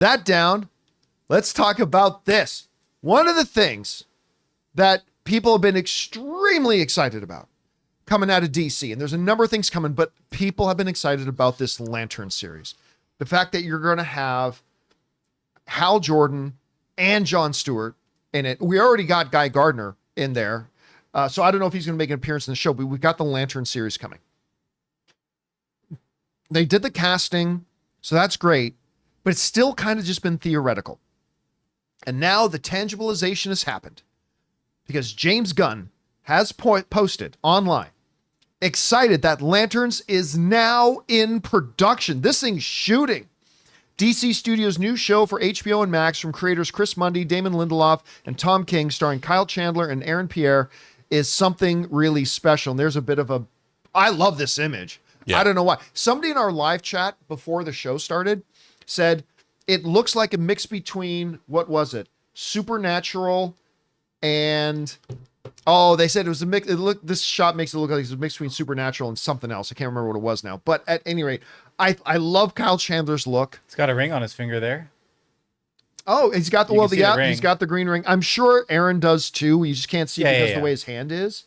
that down, let's talk about this. One of the things that people have been extremely excited about coming out of DC, and there's a number of things coming, but people have been excited about this Lantern series. The fact that you're going to have Hal Jordan and Jon Stewart in it. We already got Guy Gardner in there. So I don't know if he's going to make an appearance in the show, but we've got the Lantern series coming. They did the casting, so that's great, but it's still kind of just been theoretical. And now the tangibilization has happened because James Gunn has posted online, excited that Lanterns is now in production. This thing's shooting. DC Studios' new show for HBO and Max from creators Chris Mundy, Damon Lindelof, and Tom King, starring Kyle Chandler and Aaron Pierre, is something really special. And there's a bit of a, I love this image. Yeah. I don't know why. Somebody in our live chat before the show started said it looks like a mix between, what was it? Supernatural and, oh, they said it was a mix. This shot makes it look like it's a mix between Supernatural and something else. I can't remember what it was now. But at any rate, I love Kyle Chandler's look. He's got a ring on his finger there. Oh, he's got he's got the green ring. I'm sure Aaron does too. You just can't see it because the way his hand is.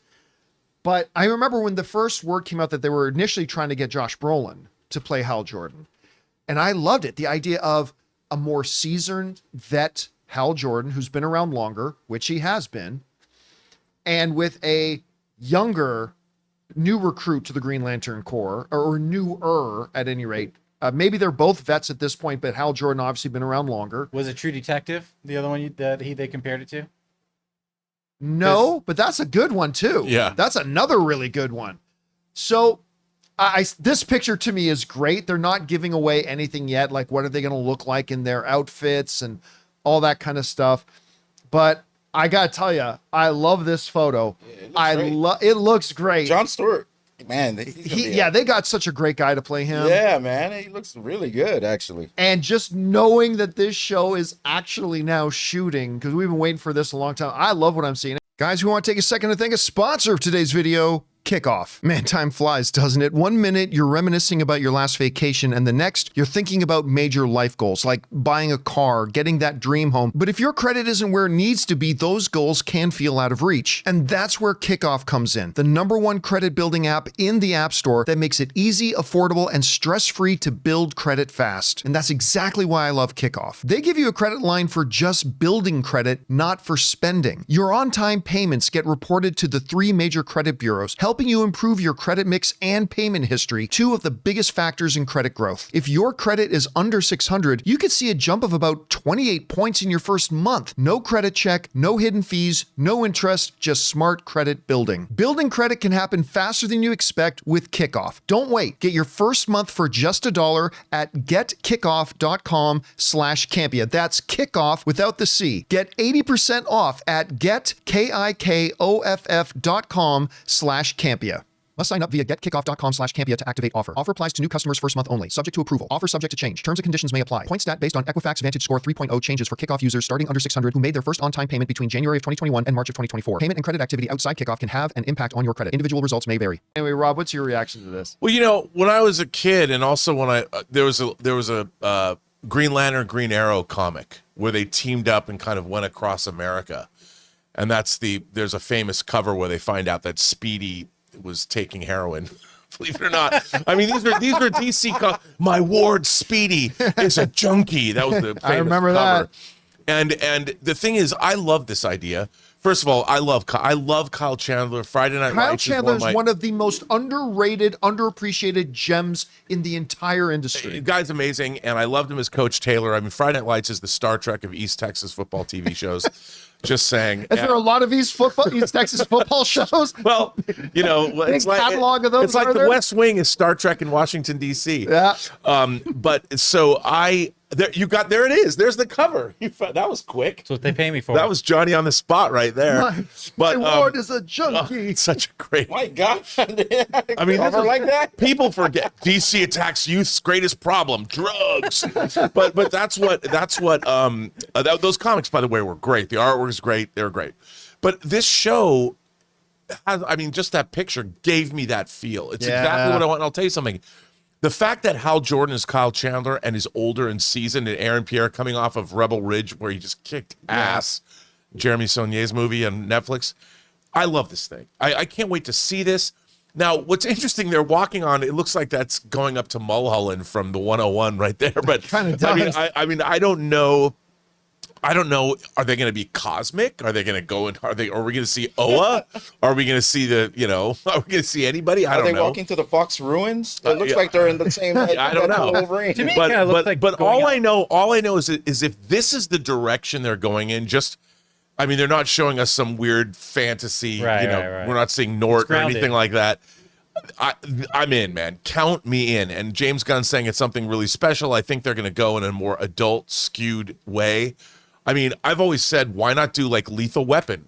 But I remember when the first word came out that they were initially trying to get Josh Brolin to play Hal Jordan. And I loved it. The idea of a more seasoned vet Hal Jordan, who's been around longer, which he has been, and with a younger, new recruit to the Green Lantern Corps, or newer at any rate. Maybe they're both vets at this point, but Hal Jordan obviously been around longer. Was it True Detective, the other one they compared it to? No, but that's a good one too. Yeah. That's another really good one. So this picture to me is great. They're not giving away anything yet. Like, what are they going to look like in their outfits and all that kind of stuff. But I got to tell you, I love this photo. It looks great. Jon Stewart, man. They got such a great guy to play him. Yeah, man. He looks really good, actually. And just knowing that this show is actually now shooting, because we've been waiting for this a long time. I love what I'm seeing. Guys, we want to take a second to thank a sponsor of today's video, Kikoff. Man, time flies, doesn't it? 1 minute, you're reminiscing about your last vacation, and the next, you're thinking about major life goals, like buying a car, getting that dream home. But if your credit isn't where it needs to be, those goals can feel out of reach. And that's where Kikoff comes in, the #1 credit building app in the App Store that makes it easy, affordable, and stress-free to build credit fast. And that's exactly why I love Kikoff. They give you a credit line for just building credit, not for spending. Your on-time payments get reported to the 3 major credit bureaus, helping you improve your credit mix and payment history, 2 of the biggest factors in credit growth. If your credit is under 600, you could see a jump of about 28 points in your first month. No credit check, no hidden fees, no interest, just smart credit building. Building credit can happen faster than you expect with Kikoff. Don't wait. Get your first month for just $1 at getkikoff.com/Campea. That's kickoff without the C. Get 80% off at getkikoff.com/Campea. Must sign up via getkickoff.com/Campea to activate offer. Offer applies to new customers first month only, subject to approval. Offer subject to change. Terms and conditions may apply. Point stat based on Equifax Vantage Score 3.0 changes for Kikoff users starting under 600 who made their first on-time payment between January of 2021 and March of 2024. Payment and credit activity outside Kikoff can have an impact on your credit. Individual results may vary. Anyway, Rob, what's your reaction to this? Well, you know, when I was a kid, and also when there was a Green Lantern, Green Arrow comic where they teamed up and kind of went across America. And there's a famous cover where they find out that Speedy was taking heroin. Believe it or not. I mean, these are DC. My ward Speedy is a junkie. That was the famous I remember cover. that. And the thing is, I love this idea. First of all, I love Kyle Chandler. Friday Night Kyle Lights Chandler is one of the most underrated, underappreciated gems in the entire industry. The guy's amazing, and I loved him as Coach Taylor. I mean, Friday Night Lights is the Star Trek of East Texas football TV shows. Just saying. Is there a lot of East Texas football shows? Well, you know, it's like catalog of those. It's like the West Wing is Star Trek in Washington D.C. Yeah. But so there it is. There's the cover. That was quick. That's what they pay me for. That was Johnny on the spot right there. My ward is a junkie. It's such a great. My God. I mean, like that. People forget DC attacks youth's greatest problem, drugs. but that's what those comics, by the way, were great. The artwork is great. They were great. But this show, just that picture gave me that feel. It's exactly what I want. And I'll tell you something. The fact that Hal Jordan is Kyle Chandler and is older and seasoned, and Aaron Pierre coming off of Rebel Ridge, where he just kicked ass, Jeremy Saulnier's movie on Netflix. I love this thing. I can't wait to see this. Now, what's interesting, they're walking on, it looks like that's going up to Mulholland from the 101 right there. But Kinda does. I mean, I don't know. I don't know. Are they going to be cosmic? Are they going to go and are we going to see Oa? Are we going to see are we going to see anybody? I Are don't they know. walking to the Fox ruins? It looks yeah. like they're in the same. I don't know. Wolverine. To me, it kinda looks like but going all I know is if this is the direction they're going in, I mean, they're not showing us some weird fantasy, Right. We're not seeing Nort or grounded. anything like that. I'm in, man. Count me in. And James Gunn saying it's something really special. I think they're going to go in a more adult skewed way. I mean, I've always said, why not do like Lethal Weapon?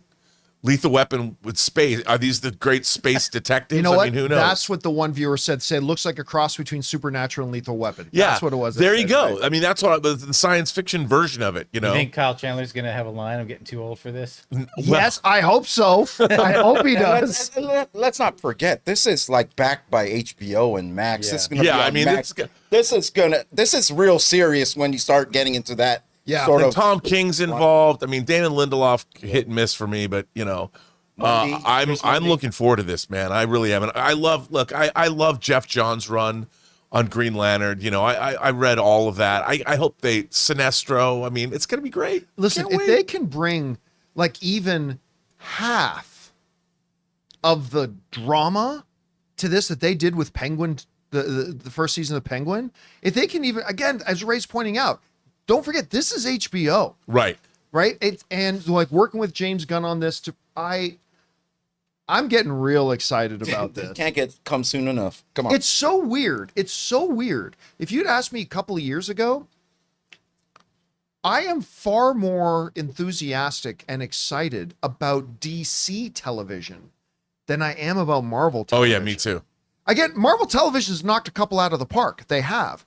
Lethal Weapon with space. Are these the great space detectives? You know what? I mean, who knows? That's what the one viewer said. Said it looks like a cross between Supernatural and Lethal Weapon. Yeah, That's what it was. There you go. I mean, that's what the science fiction version of it. You know, You think Kyle Chandler's gonna have a line of getting too old for this? Yes, I hope so. I hope he does. Let's not forget, this is like backed by HBO and Max. Yeah. This is gonna Yeah, be on I mean, Max. This is real serious when you start getting into that sort and of. Tom King's involved. I mean, Damon Lindelof hit and miss for me, but I'm Monday. looking forward to this, man. I really am. And I love Jeff Johns' run on Green Lantern. I read all of that. I hope Sinestro. I mean, it's gonna be great. Listen, Can't if wait. they can bring like even half of the drama to this that they did with Penguin, the first season of Penguin, if they can even, again, as Ray's pointing out, don't forget this is HBO, Right. right? And like working with James Gunn on this, I'm getting real excited about this. Can't come soon enough. Come on. It's so weird. It's so weird. If you'd asked me a couple of years ago, I am far more enthusiastic and excited about DC television than I am about Marvel Oh television. yeah, me too. Again, Marvel television's knocked a couple out of the park. They have.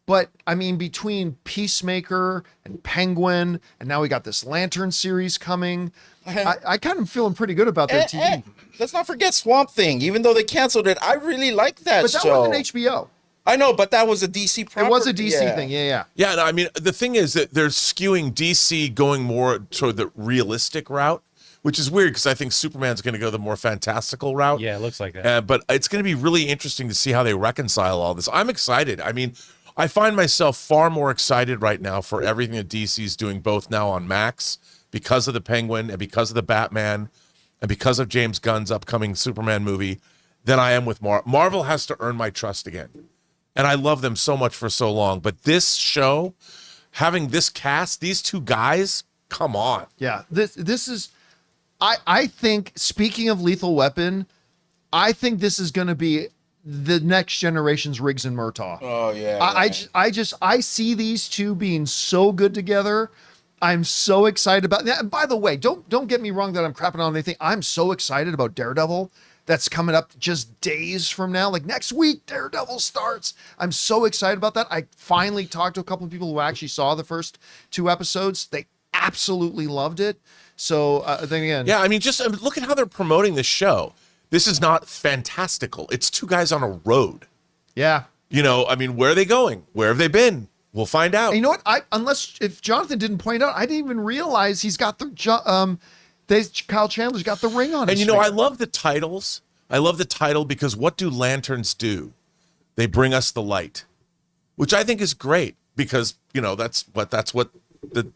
But I mean, between Peacemaker and Penguin, and now we got this Lantern series coming, I kind of feeling pretty good about their TV. Let's not forget Swamp Thing. Even though they canceled it, I really like that But that show. wasn't HBO. I know, but that was a DC It property. was a DC thing. Yeah. Yeah, no, I mean, the thing is that they're skewing DC going more toward the realistic route, which is weird because I think Superman's going to go the more fantastical route. Yeah, it looks like that. But it's going to be really interesting to see how they reconcile all this. I'm excited. I mean, I find myself far more excited right now for everything that DC's doing, both now on Max because of the Penguin and because of the Batman and because of James Gunn's upcoming Superman movie than I am with Marvel. Marvel has to earn my trust again. And I love them so much for so long. But this show, having this cast, these two guys, come on. Yeah. This is, I think, speaking of Lethal Weapon, I think this is going to be the next generation's Riggs and Murtaugh. Oh yeah. I see these two being so good together. I'm so excited about that. And by the way, don't get me wrong that I'm crapping on anything. I'm so excited about Daredevil. That's coming up just days from now. Like next week, Daredevil starts. I'm so excited about that. I finally talked to a couple of people who actually saw the first 2 episodes. They absolutely loved it. So then again, Yeah, I mean, just look at how they're promoting this show. This is not fantastical. It's two guys on a road. yeah. I mean, where are they going? Where have they been? We'll find out. And you know what? If Jonathan didn't point out, I didn't even realize he's got Kyle Chandler's got the ring on And his I finger. love the titles. I love the title because what do lanterns do? They bring us the light, which I think is great because that's what the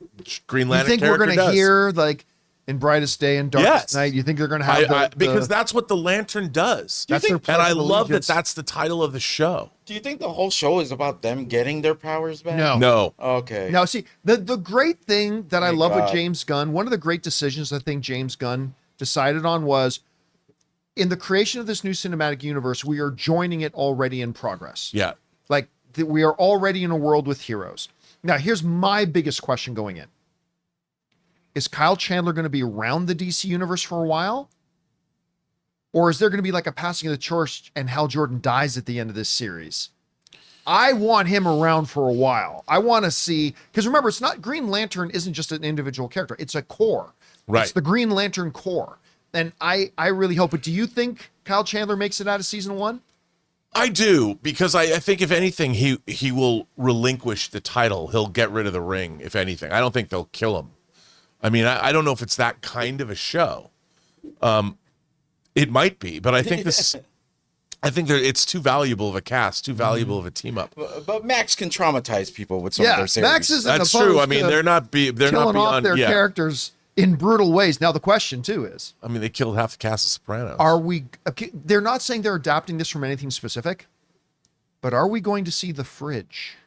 Green You Lantern think we're character going to does. hear like in Brightest Day and Darkest Yes. Night? You think they're going to have because that's what the lantern does. That's their and I pledge of love that allegiance. that's the title of the show. Do you think the whole show is about them getting their powers back? No. No, Okay. Now, see, the great thing that I Thank love with God. James Gunn, one of the great decisions I think James Gunn decided on was in the creation of this new cinematic universe, we are joining it already in progress. yeah, Like we are already in a world with heroes. Now, here's my biggest question going in. Is Kyle Chandler going to be around the DC universe for a while? Or is there going to be like a passing of the torch and Hal Jordan dies at the end of this series? I want him around for a while. I want to see, because remember, it's not Green Lantern isn't just an individual character. It's a core. Right. It's the Green Lantern core. And I really hope it. Do you think Kyle Chandler makes it out of season 1? I do, because I think if anything, he will relinquish the title. He'll get rid of the ring, if anything. I don't think they'll kill him. I mean, I don't know if it's that kind of a show. It might be, but I think this. I think that it's too valuable of a cast, too valuable of a team up. But Max can traumatize people with some of their series. Max isn't That's opposed true. I mean, to they're not killing beyond off their characters in brutal ways. Now the question too is, I mean, they killed half the cast of Sopranos. are we? Okay, they're not saying they're adapting this from anything specific, but are we going to see the fridge?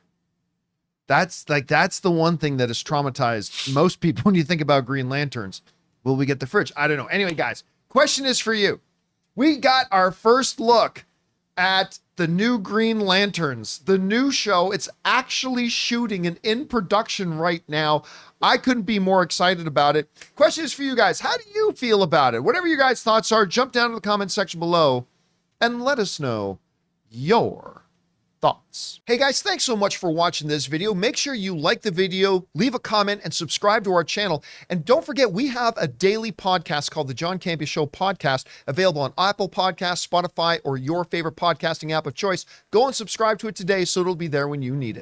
That's the one thing that has traumatized most people when you think about Green Lanterns. Will we get the fridge? I don't know. Anyway, guys, question is for you. We got our first look at the new Green Lanterns, the new show. It's actually shooting and in production right now. I couldn't be more excited about it. Question is for you guys. How do you feel about it? Whatever your guys' thoughts are, jump down to the comment section below and let us know your thoughts. Hey guys, thanks so much for watching this video. Make sure you like the video, leave a comment, and subscribe to our channel. And don't forget, we have a daily podcast called the John Campea Show podcast, available on Apple Podcasts, Spotify, or your favorite podcasting app of choice. Go and subscribe to it today so it'll be there when you need it.